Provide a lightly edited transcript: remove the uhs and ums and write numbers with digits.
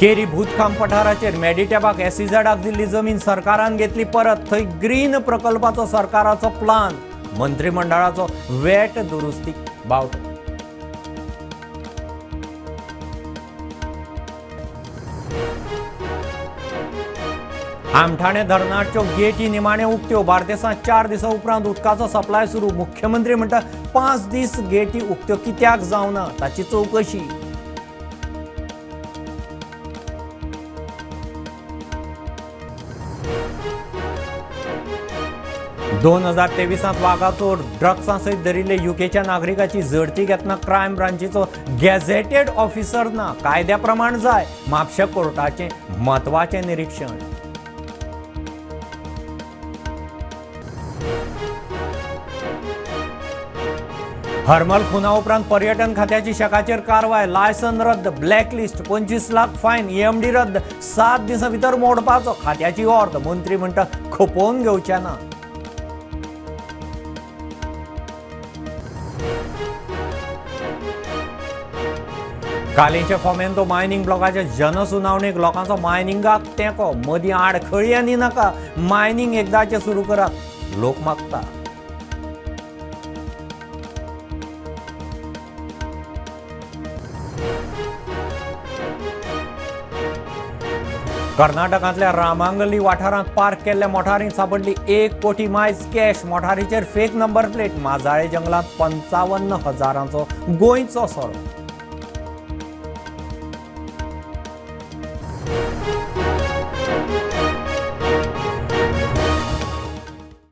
Carry भूतकाम पठाराचेर मेडिटेबाक एसीझेडाक Delhi जमीन सरकारान घेतली परत। थंय ग्रीन प्रकल्पाचो सरकाराचो प्लान। मंत्रिमंडळाचो वेट दुरुस्तीक बावटो। आमठाणे धरणाच्यो गेटी निमाणे उक्त्यो। बार्देसांत 4 दिसां उपरांत उदकाचो सप्लाय सुरू। मुख्यमंत्री म्हणटा 5 दीस गेटी उक्त्यो कित्याक जावना ताची चवकशी। 2023 वागाचोर ड्रग्सां सयत धरिल्ले युकेच्या नागरिकाची झडती घेतना क्रायम ब्रांचीचो गॅझेटेड ऑफिसर ना। कायद्या प्रमाण जाय म्हापशा कोर्टाचें म्हत्वाचें निरीक्षण। हरमल खुना उपरांत पर्यटन खात्याची शेकाचेर कारवाय। लायसन रद्द, ब्लॅकलिस्ट, 25 लाख फायन, EMD रद्द, 7 दिसां भितर मोडपाचो खात्याची ऑर्द। मंत्री म्हणटा खपोवन घेवचे ना। कालींच्या फोमेंतो मायनिंग ब्लॉकाच्या जनसुनावणेक लोकांचो मायनिंगाक तेंको। मदीं आडखळी आनी नाका, मायनिंग एकदांचें सुरू करात लोक मागता। कर्नाटकांतल्या रामांगली वाठारांत पार्क केल्ल्या मोटारींत सापडली 1 कोटी मायज कॅश। मोटारीचेर फेक नंबर प्लेट। माजाळे जंगलांत 55,000 गोंयचो सोरो।